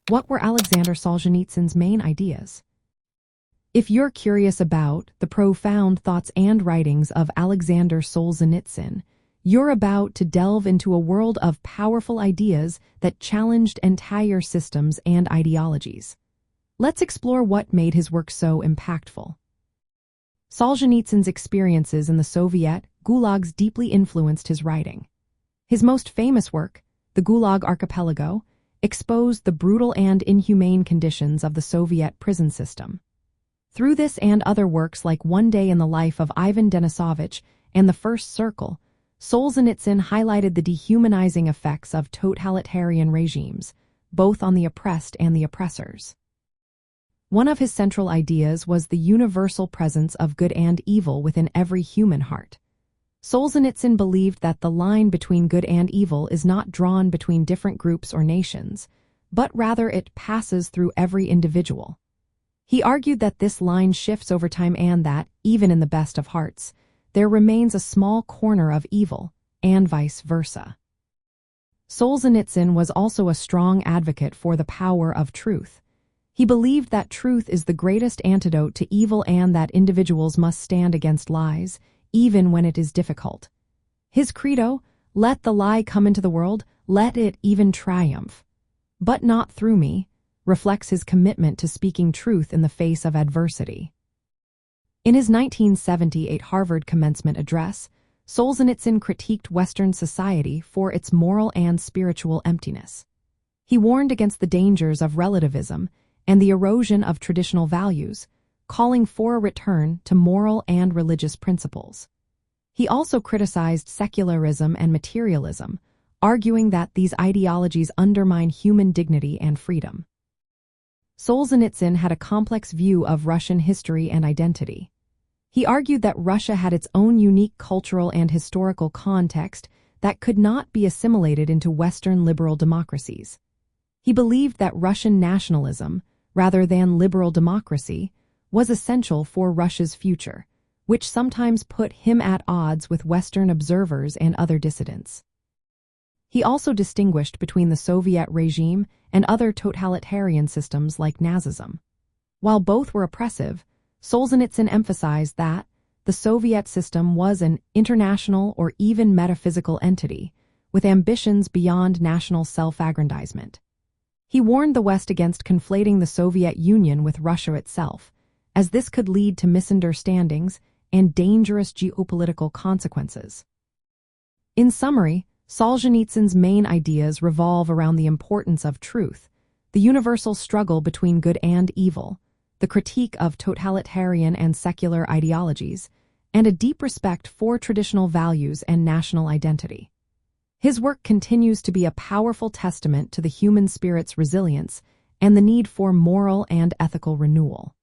What were Alexander Solzhenitsyn's main ideas? If you're curious about the profound thoughts and writings of Alexander Solzhenitsyn, you're about to delve into a world of powerful ideas that challenged entire systems and ideologies. Let's explore what made his work so impactful. Solzhenitsyn's experiences in the Soviet Gulags deeply influenced his writing. His most famous work, the Gulag Archipelago, exposed the brutal and inhumane conditions of the Soviet prison system. Through this and other works like One Day in the Life of Ivan Denisovich and The First Circle, Solzhenitsyn highlighted the dehumanizing effects of totalitarian regimes, both on the oppressed and the oppressors. One of his central ideas was the universal presence of good and evil within every human heart. Solzhenitsyn believed that the line between good and evil is not drawn between different groups or nations, but rather it passes through every individual. He argued that this line shifts over time and that, even in the best of hearts, there remains a small corner of evil, and vice versa. Solzhenitsyn was also a strong advocate for the power of truth. He believed that truth is the greatest antidote to evil and that individuals must stand against lies, even when it is difficult. His credo, "Let the lie come into the world, let it even triumph, but not through me," reflects his commitment to speaking truth in the face of adversity. In his 1978 Harvard commencement address, Solzhenitsyn critiqued Western society for its moral and spiritual emptiness. He warned against the dangers of relativism and the erosion of traditional values, calling for a return to moral and religious principles. He also criticized secularism and materialism, arguing that these ideologies undermine human dignity and freedom. Solzhenitsyn had a complex view of Russian history and identity. He argued that Russia had its own unique cultural and historical context that could not be assimilated into Western liberal democracies. He believed that Russian nationalism, rather than liberal democracy, was essential for Russia's future, which sometimes put him at odds with Western observers and other dissidents. He also distinguished between the Soviet regime and other totalitarian systems like Nazism. While both were oppressive, Solzhenitsyn emphasized that the Soviet system was an international or even metaphysical entity, with ambitions beyond national self-aggrandizement. He warned the West against conflating the Soviet Union with Russia itself, as this could lead to misunderstandings and dangerous geopolitical consequences. In summary, Solzhenitsyn's main ideas revolve around the importance of truth, the universal struggle between good and evil, the critique of totalitarian and secular ideologies, and a deep respect for traditional values and national identity. His work continues to be a powerful testament to the human spirit's resilience and the need for moral and ethical renewal.